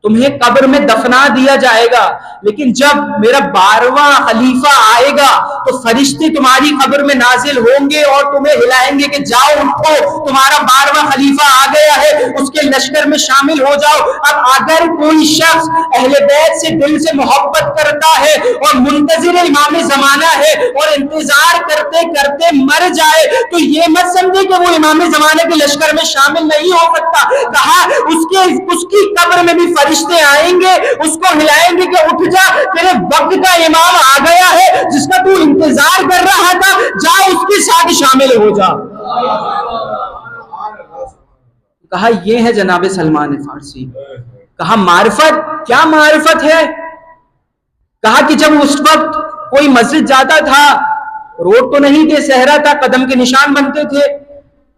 تمہیں قبر میں دفنا دیا جائے گا، لیکن جب میرا 12واں خلیفہ آئے گا تو فرشتے تمہاری قبر میں نازل ہوں گے اور تمہیں ہلائیں گے کہ جاؤ اٹھو، تمہارا 12واں خلیفہ آ گیا ہے، اس کے لشکر میں شامل ہو جاؤ. اب اگر کوئی شخص اہل بیت سے دل سے محبت کرتا ہے اور منتظر امام زمانہ ہے اور انتظار کرتے کرتے مر جائے تو یہ مت سمجھے کہ وہ امام زمانہ کے لشکر میں شامل نہیں ہو سکتا. کہا اس کی قبر میں بھی فرشتے آئیں گے، اس کو ہلائیں گے کہ اٹھ جا، تیرے وقت کا امام آ گیا ہے جس کا تو انتظار کر رہا تھا، جا اس کے ساتھ شامل ہو جا. کہا یہ ہے جناب سلمان فارسی. کہا معرفت کیا معرفت ہے؟ کہا کہ جب اس وقت کوئی مسجد جاتا تھا، روڈ تو نہیں تھے، صحرا تھا، قدم کے نشان بنتے تھے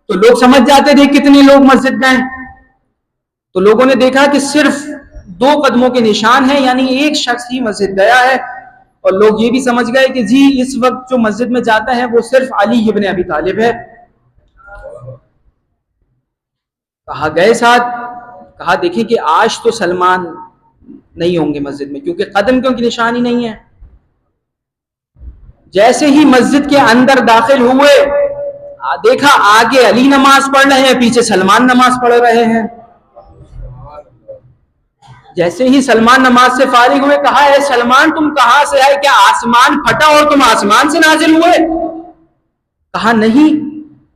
تو لوگ سمجھ جاتے تھے کتنے لوگ مسجد گئے. تو لوگوں نے دیکھا کہ صرف 2 قدموں کے نشان ہیں، یعنی ایک شخص ہی مسجد گیا ہے، اور لوگ یہ بھی سمجھ گئے کہ جی اس وقت جو مسجد میں جاتا ہے وہ صرف علی ابن ابی طالب ہے. کہا گئے ساتھ، کہا دیکھیں کہ آج تو سلمان نہیں ہوں گے مسجد میں کیونکہ قدم کی نشان ہی نہیں ہے. جیسے ہی مسجد کے اندر داخل ہوئے دیکھا آگے علی نماز پڑھ رہے ہیں، پیچھے سلمان نماز پڑھ رہے ہیں. جیسے ہی سلمان نماز سے فارغ ہوئے کہا اے سلمان تم کہاں سے آئے؟ کیا آسمان پھٹا اور تم آسمان سے نازل ہوئے؟ کہا نہیں.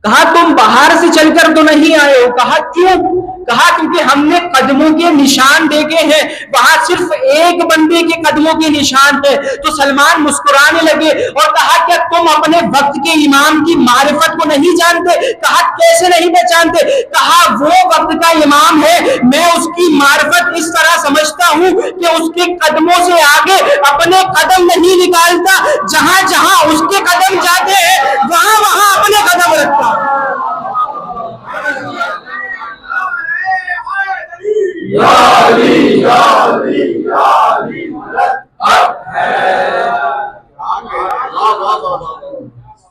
کہا تم باہر سے چل کر تو نہیں آئے ہو؟ کہا کیوں؟ کہا کیونکہ ہم نے قدموں کے نشان دیکھے ہیں، وہاں صرف ایک بندے کے قدموں کے نشان تھے. تو سلمان مسکرانے لگے اور کہا کیا تم اپنے وقت کے امام کی معرفت کو نہیں جانتے؟ کہا کیسے نہیں پہچانتے؟ کہا وہ وقت کا امام ہے، میں اس کی معرفت اس طرح سمجھتا ہوں کہ اس کے قدموں سے آگے اپنے قدم نہیں نکالتا، جہاں جہاں اس کے قدم جاتے ہیں وہاں وہاں اپنے قدم رکھتا.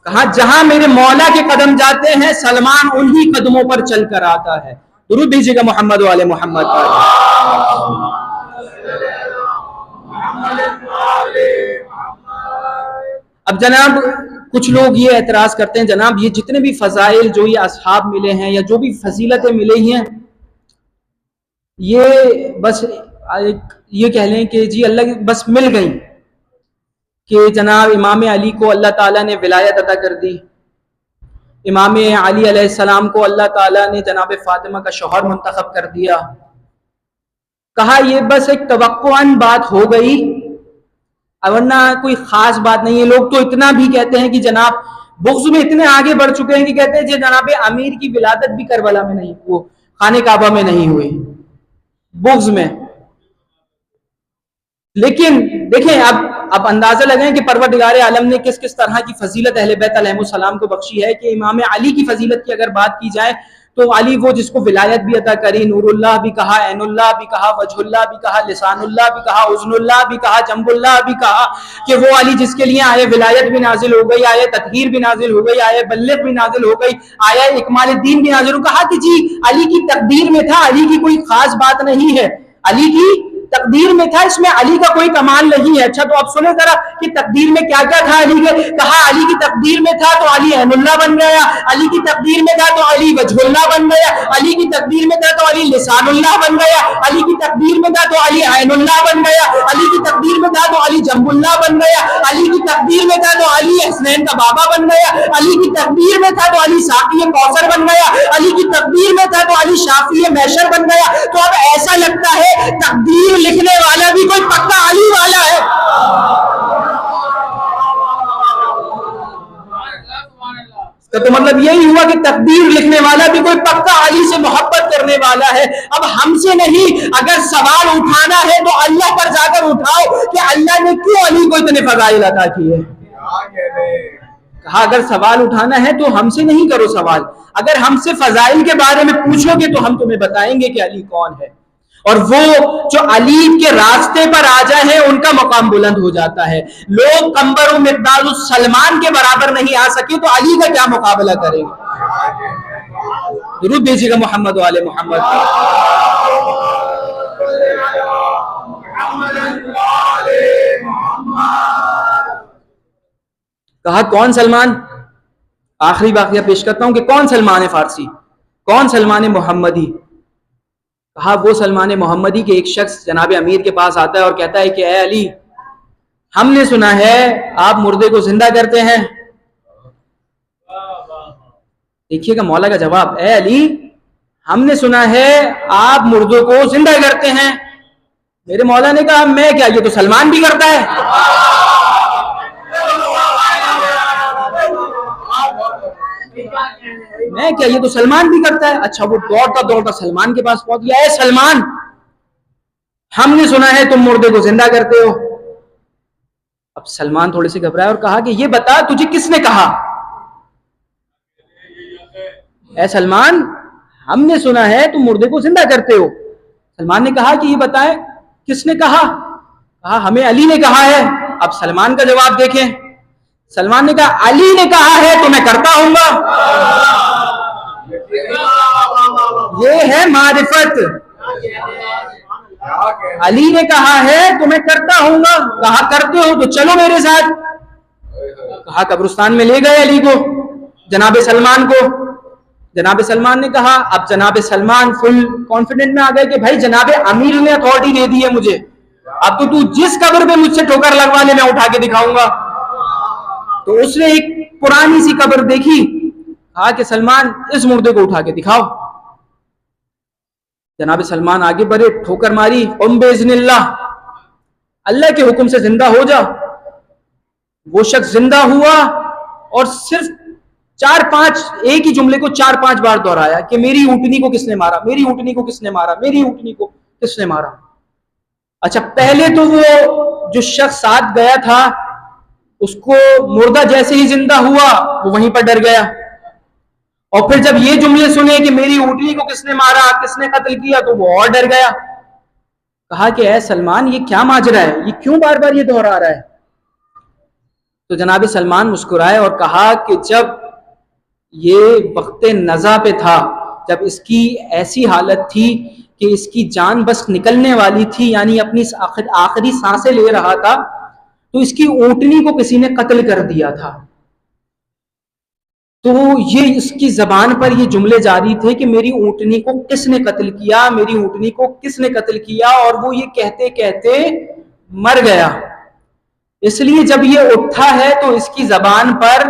کہا جہاں میرے مولا کے قدم جاتے ہیں سلمان انہی قدموں پر چل کر آتا ہے. درود بھیجیے گا محمد والے محمد پر. اب جناب کچھ لوگ یہ اعتراض کرتے ہیں جناب یہ جتنے بھی فضائل جو یہ اصحاب ملے ہیں یا جو بھی فضیلتیں ملے ہیں یہ بس یہ کہہ لیں کہ جی اللہ کی بس مل گئی، کہ جناب امام علی کو اللہ تعالیٰ نے ولایت عطا کر دی، امام علی علیہ السلام کو اللہ تعالیٰ نے جناب فاطمہ کا شوہر منتخب کر دیا. کہا یہ بس ایک توقعاً بات ہو گئی ورنہ کوئی خاص بات نہیں ہے. لوگ تو اتنا بھی کہتے ہیں کہ جناب بغض میں اتنے آگے بڑھ چکے ہیں کہ کہتے ہیں جناب امیر کی ولادت بھی کربلا میں نہیں، وہ خانہ کعبہ میں نہیں ہوئی، بغض میں. لیکن دیکھیں اب اندازہ لگائیں کہ پروردگار عالم نے کس کس طرح کی فضیلت اہل بیت علیہ السلام کو بخشی ہے. کہ امام علی کی فضیلت کی اگر بات کی جائے تو علی وہ جس کو ولایت بھی عطا کری، نور اللہ بھی کہا، عین اللہ بھی کہا، وجہ اللہ بھی کہا، لسان اللہ بھی کہا، اذن اللہ بھی کہا، جنب اللہ بھی کہا، کہ وہ علی جس کے لیے آئے ولایت بھی نازل ہو گئی، آئے تطہیر بھی نازل ہو گئی، آئے بلغ بھی نازل ہو گئی، آیا اکمال الدین بھی نازل ہو. کہا کہ جی علی کی تقدیر میں تھا، علی کی کوئی خاص بات نہیں ہے، علی کی تقدیر میں تھا، اس میں علی کا کوئی کمال نہیں ہے. اچھا تو اب سنیں ذرا کہ تقدیر میں کیا کیا تھا علی کے. کہا علی کی تقدیر میں تھا تو علی عین اللہ بن گیا، علی کی تقدیر میں تھا تو علی وجہ اللہ بن گیا، علی کی تقدیر میں تھا تو علی لسان اللہ بن گیا، علی کی تقدیر میں تھا تو علی عین اللہ بن گیا، علی کی تقدیر میں تھا تو علی جنب اللہ بن گیا، علی کی تقدیر میں تھا تو علی حسنین کا بابا بن گیا، علی کی تقدیر میں تھا تو علی ساقی کوثر بن گیا، علی کی تقدیر میں تھا تو علی شافی محشر بن گیا. تو اب ایسا لگتا ہے تقدیر لکھنے والا بھی کوئی پکا علی والا ہے. تو مطلب یہی ہوا کہ تقدیر لکھنے والا بھی کوئی پکا علی سے محبت کرنے والا ہے. اب ہم سے نہیں، اگر سوال اٹھانا ہے تو اللہ پر جا کر اٹھاؤ کہ اللہ نے کیوں علی کو اتنے فضائل عطا کیے. کہا اگر سوال اٹھانا ہے تو ہم سے نہیں کرو سوال، اگر ہم سے فضائل کے بارے میں پوچھو گے تو ہم تمہیں بتائیں گے کہ علی کون ہے. اور وہ جو علی کے راستے پر آ جائے ان کا مقام بلند ہو جاتا ہے. لوگ قنبر و مقدار سلمان کے برابر نہیں آ سکے تو علی کا کیا مقابلہ کریں گے. درود بھیجیے گا محمد والے محمد. کہا کون سلمان؟ آخری واقعہ پیش کرتا ہوں کہ کون سلمان فارسی، کون سلمان محمدی. کہا وہ سلمان محمدی کے ایک شخص جناب امیر کے پاس آتا ہے اور کہتا ہے کہ اے علی، ہم نے سنا ہے آپ مردے کو زندہ کرتے ہیں. دیکھیے گا مولا کا جواب، اے علی ہم نے سنا ہے آپ مردوں کو زندہ کرتے ہیں. میرے مولا نے کہا میں کیا، یہ تو سلمان بھی کرتا ہے. میں کیا، یہ تو سلمان بھی کرتا ہے. اچھا وہ دوڑتا دوڑتا سلمان کے پاس پہنچ گیا. اے سلمان، ہم نے سنا ہے تم مردے کو زندہ کرتے ہو. اب سلمان تھوڑے سے گھبرایا اور کہا کہ یہ بتا تجھے کس نے کہا. اے سلمان، ہم نے سنا ہے تم مردے کو زندہ کرتے ہو. سلمان نے کہا کہ یہ بتائے کس نے کہا. کہا ہمیں علی نے کہا ہے. اب سلمان کا جواب دیکھیں. سلمان نے کہا علی نے کہا ہے تو میں کرتا ہوں گا. یہ ہے معرفت. علی نے کہا ہے تو میں کرتا ہوں گا. کہا کرتے ہو تو چلو میرے ساتھ. کہا قبرستان میں لے گئے علی کو، جناب سلمان کو. جناب سلمان نے کہا، اب جناب سلمان فل کانفیڈنٹ میں آ گئے کہ بھائی جناب امیر نے اتھارٹی دے دی ہے مجھے، اب تو جس قبر پہ مجھ سے ٹھوکر لگوا لے میں اٹھا کے دکھاؤں گا. تو اس نے ایک پرانی سی قبر دیکھی، کہا کہ سلمان اس مردے کو اٹھا کے دکھاؤ. جناب سلمان آگے بڑھے، ٹھوکر ماری، ام باذن اللہ، اللہ کے حکم سے زندہ ہو جا. وہ شخص زندہ ہوا اور صرف 4-5 ایک ہی جملے کو 4-5 بار دہرایا کہ میری اونٹنی کو کس نے مارا، میری اونٹنی کو کس نے مارا، میری اونٹنی کو کس نے مارا. اچھا پہلے تو وہ جو شخص ساتھ گیا تھا اس کو مردہ جیسے ہی زندہ ہوا وہ وہیں پر ڈر گیا، اور پھر جب یہ جملے سنے کہ میری اونٹنی کو کس نے مارا، کس نے قتل کیا، تو وہ اور ڈر گیا. کہا کہ اے سلمان یہ کیا ماجرا ہے، یہ کیوں بار بار یہ دہرا رہا ہے. تو جناب سلمان مسکرائے اور کہا کہ جب یہ وقت نزا پہ تھا، جب اس کی ایسی حالت تھی کہ اس کی جان بس نکلنے والی تھی، یعنی اپنی آخری سانسیں لے رہا تھا، تو اس کی اونٹنی کو کسی نے قتل کر دیا تھا. تو یہ اس کی زبان پر یہ جملے جاری تھے کہ میری اونٹنی کو کس نے قتل کیا، میری اونٹنی کو کس نے قتل کیا، اور وہ یہ کہتے کہتے مر گیا. اس لیے جب یہ اٹھا ہے تو اس کی زبان پر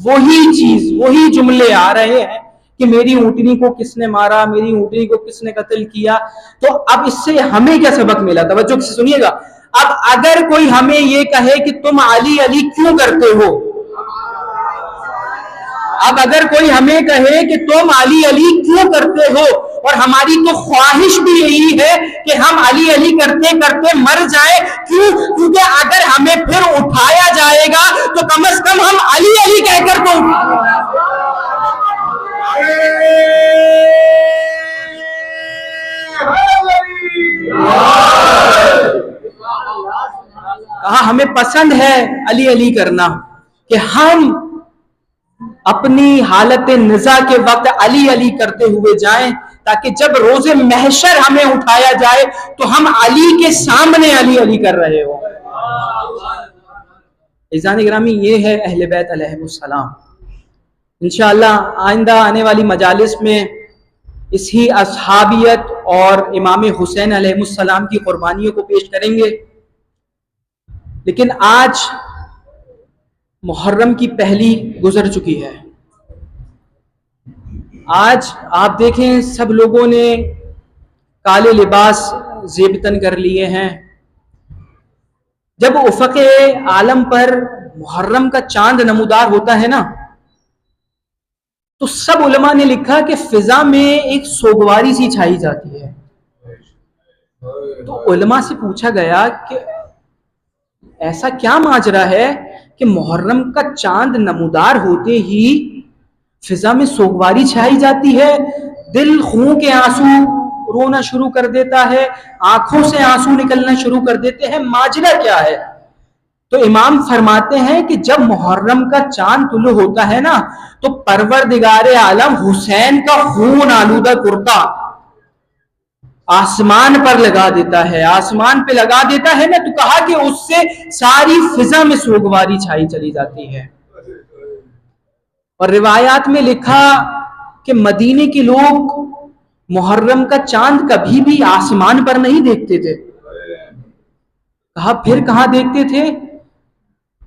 وہی چیز، وہی جملے آ رہے ہیں کہ میری اونٹنی کو کس نے مارا، میری اونٹنی کو کس نے قتل کیا. تو اب اس سے ہمیں کیا سبق ملا، توجہ سے سنیے گا. اب اگر کوئی ہمیں یہ کہے کہ تم علی علی کیوں کرتے ہو، اب اگر کوئی ہمیں کہے کہ تم علی علی کیوں کرتے ہو، اور ہماری تو خواہش بھی یہی ہے کہ ہم علی علی کرتے کرتے مر جائیں. کیوں؟ کیونکہ اگر ہمیں پھر اٹھایا جائے گا تو کم از کم ہم علی علی کہہ کر تو کہا ہمیں پسند ہے علی علی کرنا، کہ ہم اپنی حالت نزا کے وقت علی علی کرتے ہوئے جائیں، تاکہ جب روز محشر ہمیں اٹھایا جائے تو ہم علی کے سامنے علی علی کر رہے ہوں. عزیزان گرامی، یہ ہے اہل بیت علیہ السلام. انشاءاللہ آئندہ آنے والی مجالس میں اسی اصحابیت اور امام حسین علیہ السلام کی قربانیوں کو پیش کریں گے. لیکن آج محرم کی پہلی گزر چکی ہے. آج آپ دیکھیں سب لوگوں نے کالے لباس زیب تن کر لیے ہیں. جب افق عالم پر محرم کا چاند نمودار ہوتا ہے نا، تو سب علماء نے لکھا کہ فضا میں ایک سوگواری سی چھائی جاتی ہے. تو علماء سے پوچھا گیا کہ ایسا کیا ماجرا ہے کہ محرم کا چاند نمودار ہوتے ہی فضا میں سوگواری چھائی جاتی ہے, دل خون کے آنسو رونا شروع کر دیتا ہے, آنکھوں سے آنسو نکلنا شروع کر دیتے ہیں, ماجرا کیا ہے؟ تو امام فرماتے ہیں کہ جب محرم کا چاند طلوع ہوتا ہے نا تو پروردگار عالم حسین کا خون آلودہ کرتا آسمان پر لگا دیتا ہے, آسمان پہ لگا دیتا ہے نا, تو کہا کہ اس سے ساری فضا میں سوگواری چھائی چلی جاتی ہے. اور روایات میں لکھا کہ مدینے کے لوگ محرم کا چاند کبھی بھی آسمان پر نہیں دیکھتے تھے. کہا پھر کہاں دیکھتے تھے؟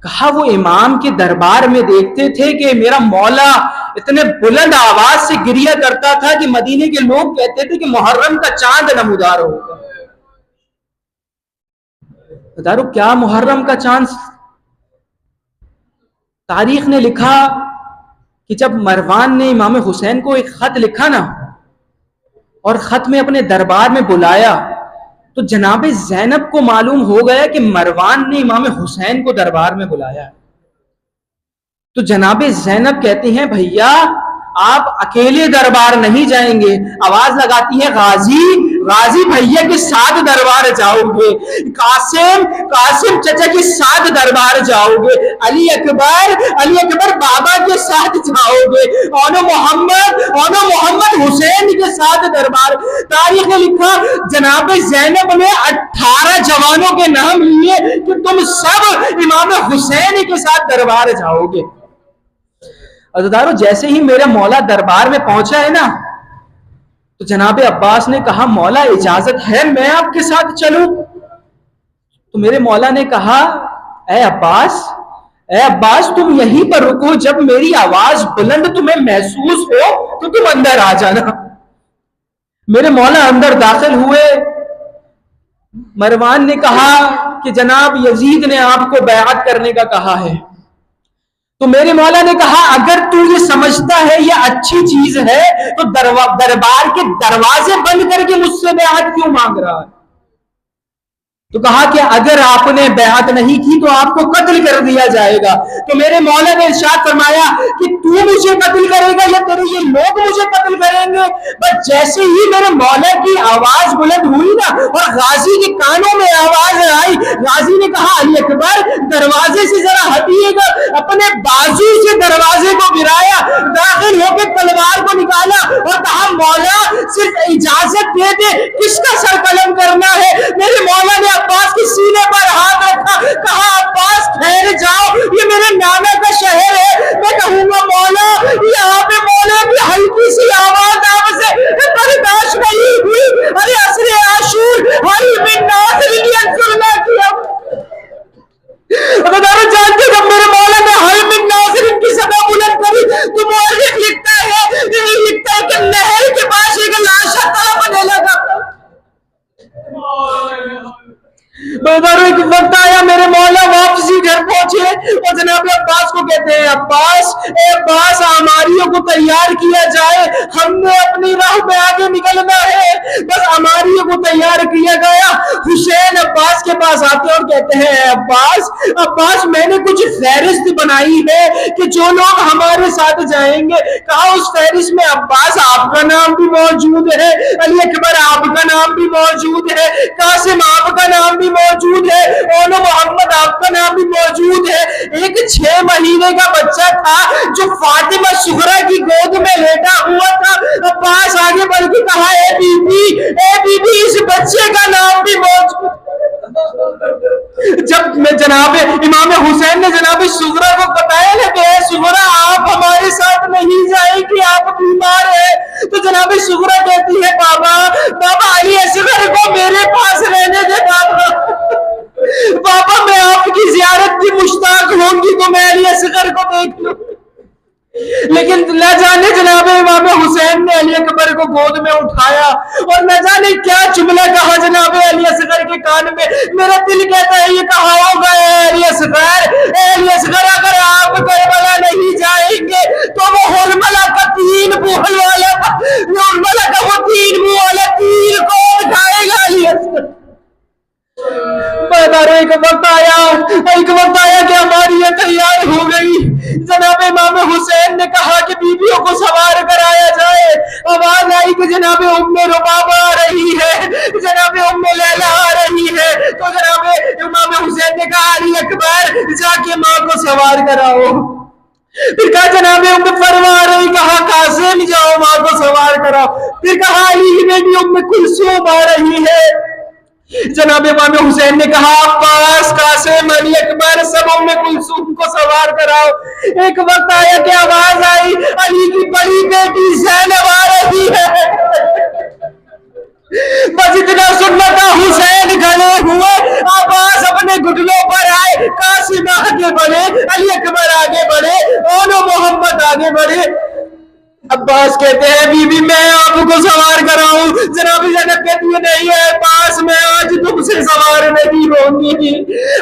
کہا وہ امام کے دربار میں دیکھتے تھے کہ میرا مولا اتنے بلند آواز سے گریہ کرتا تھا کہ مدینے کے لوگ کہتے تھے کہ محرم کا چاند نمودار ہوگا. بتا رہو کیا محرم کا چاند؟ تاریخ نے لکھا کہ جب مروان نے امام حسین کو ایک خط لکھا نا اور خط میں اپنے دربار میں بلایا تو جناب زینب کو معلوم ہو گیا کہ مروان نے امام حسین کو دربار میں بلایا. تو جناب زینب کہتے ہیں بھیا آپ اکیلے دربار نہیں جائیں گے, آواز لگاتی ہے غازی غازی بھیا کے ساتھ دربار جاؤ گے, قاسم چچا کے ساتھ دربار جاؤ گے, علی اکبر بابا کے ساتھ جاؤ گے, اونو محمد حسین کے ساتھ دربار. تاریخ نے لکھا جناب زینب نے 18 جوانوں کے نام لیے کہ تم سب امام حسین کے ساتھ دربار جاؤ گے. عزیزانو جیسے ہی میرے مولا دربار میں پہنچا ہے نا تو جناب عباس نے کہا مولا اجازت ہے میں آپ کے ساتھ چلوں؟ تو میرے مولا نے کہا اے عباس تم یہیں پر رکو, جب میری آواز بلند تمہیں محسوس ہو تو تم اندر آ جانا. میرے مولا اندر داخل ہوئے. مروان نے کہا کہ جناب یزید نے آپ کو بیعت کرنے کا کہا ہے. تو میرے مولا نے کہا اگر تو یہ سمجھتا ہے یہ اچھی چیز ہے تو دربار کے دروازے بند کر کے مجھ سے بیعت کیوں مانگ رہا ہے؟ تو کہا کہ اگر آپ نے بیعت نہیں کی تو آپ کو قتل کر دیا جائے گا. تو میرے مولا نے ارشاد فرمایا کہ تو مجھے قتل کرے گا یا تیرے یہ لوگ مجھے قتل کریں گے؟ بس جیسے ہی میرے مولا کی آواز بلند ہوئی نا اور غازی کے کانوں میں آواز آئی, غازی نے کہا علی اکبر دروازے سے ذرا ہٹیے گا, اپنے بازو سے دروازے کو گرایا, داخل ہو کے تلوار کو نکالا اور کہا مولا صرف اجازت دے دے کس کا سر قلم کرنا ہے. میرے مولا نے عباس کے سینے پر ہاتھ رکھا, کہا عباس ٹھہر جاؤ, یہ میرے نانا کا شہر ہے, میں کہوں گا مولا. یہاں پہ مولا کی ہلکی سی آواز آپ سے برداشت نہیں ہوئی. ارے عصر عاشور ہری من ناصر انصرنا کیا جانتے جب میرے مولا نے ہر من ناصر کی صدا بلند کری تو مورخ لکھتا ہے کہ نہر کے پاس ایک لاشا تڑپنے لگا. ایک وقت آیا میرے مولا واپسی گھر پہنچے اور جناب عباس کو کہتے ہیں عباس اے عباس ہماریوں کو تیار کیا جائے, ہم نے اپنی راہ پہ آگے نکلنا ہے. بس ہماریوں کو تیار کیا گیا. حسین عباس کے پاس آتے اور کہتے ہیں عباس میں نے کچھ فہرست بنائی ہے کہ جو لوگ ہمارے ساتھ جائیں گے. کہا اس فہرست میں عباس آپ کا نام بھی موجود ہے, علی اکبر آپ کا نام بھی موجود ہے, قاسم آپ کا نام بھی موجود ہے, اونو محمد آپ کا نام بھی موجود ہے. ایک 6 مہینے کا بچہ تھا جو فاطمہ صغرا کی گود میں لیٹا ہوا تھا. عباس آگے بڑھ کے کہا اے بی بی اس بچے کا نام بھی موجود. جب میں جناب امام حسین نے جناب صغرا کو بتایا نا کہ اے صغرا آپ ہمارے ساتھ نہیں جائیں گی, آپ بیمار ہیں, تو جناب صغرا کہتی ہے بابا علی اصغر کو میرے پاس رہنے دے. بابا میں آپ کی زیارت کی مشتاق ہوں گی تو میں علی اصغر کو دیکھ لوں. لیکن نہ جانے جناب امام حسین نے علی اکبر کو گود میں اٹھایا اور نہ جانے کیا جملہ کہا جناب علی اصغر کے کان میں. میرا دل کہتا ہے یہ کہا ہوگا اے علی اصغر اگر آپ کربلا نہیں جائیں گے تو وہ حرملہ قطعی داروں ایک وقت آیا کہ ہماری یہ تیار ہو گئی. جناب امام حسین نے کہا کہ بیویوں کو سوار کرایا جائے. آواز آئی کہ جناب ام ربابہ آ رہی ہے, جناب ام لیلا آ رہی ہے. تو جناب امام حسین نے کہا علی اکبر جا کے ماں کو سوار کراؤ. پھر کہا جناب ام فرما آ رہی, کہا قاسم جاؤ ماں کو سوار کراؤ. پھر کہا علی کی بیٹی ام کلثوم آ رہی ہے. جناب امام حسین نے کہا عباس, قاسم, علی اکبر سب ام کلثوم کو سوار کراؤ. ایک وقت آیا کہ آواز آئی علی کی بڑی بیٹی زینب آ رہی ہے. بس اتنا سننا تھا, حسین کھڑے ہوئے, عباس اپنے گھٹنوں پر آئے, قاسم آگے بڑھے, علی اکبر آگے بڑھے, اونو محمد آگے بڑھے. عباس کہتے ہیں بی بی میں آپ کو سوار کراؤں. جناب زینب کہتی ہے نہیں ہے عباس میں آج تم سے سوار نہیں ہوں گی.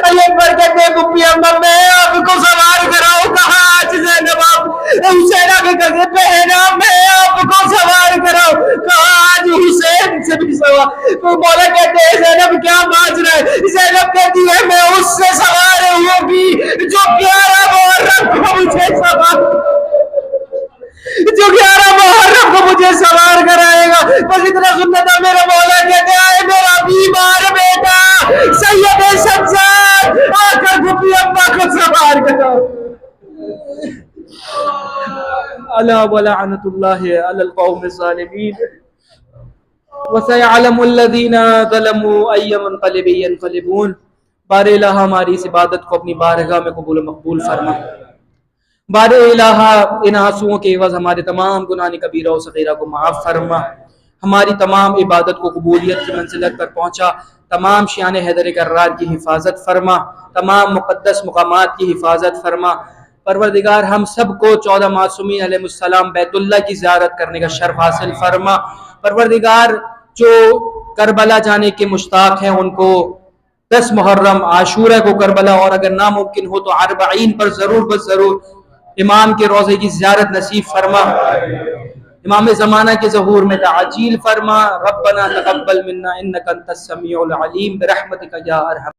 علی اکبر کہتے ہیں بپی اما میں آپ کو سوار کراؤں. کہا آج زینب آپ حسین آگے کہتے بہنا میں آپ کو سوار کراؤں. کہا آج حسین سے بھی سوار. تو مولا کہتے ہیں زینب کیا ماجرا ہے. زینب کہتی ہے میں اس سے سوار ہوں گی جو 11 محرم کو مجھے سوار, جو 11 محرم کو مجھے سوار کرائے گا. بس اتنا سننا تھا. میرا مولا کہتے ہیں میرا بیمار بیٹا سید سجاد آ کر پھوپھی اما کو سوار کراؤ. الا ولعنت اللہ علی القوم الظالمین وسيعلم الذين ظلموا اي منقلب ينقلبون. بار الہ ہماری اس عبادت کو اپنی بارگاہ میں قبول و مقبول فرما. بار الہ ان آنسوؤں کے عوض ہمارے تمام گناہ کبیرہ و صغیرہ کو معاف فرما. ہماری تمام عبادت کو قبولیت کی منزلت پر پہنچا. تمام شیان حیدر کرار کی حفاظت فرما. تمام مقدس مقامات کی حفاظت فرما. پروردگار ہم سب کو 14 معصومین علیہ السلام بیت اللہ کی زیارت کرنے کا شرف حاصل فرما. پروردگار جو کربلا جانے کے مشتاق ہیں ان کو 10 محرم عاشورہ کو کربلا, اور اگر ناممکن ہو تو 40 پر ضرور بس ضرور امام کے روضے کی زیارت نصیب فرما. امام زمانہ کے ظہور میں تعجیل فرما. ربنا تقبل منا انک انت السمیع العلیم برحمتک یا ارحم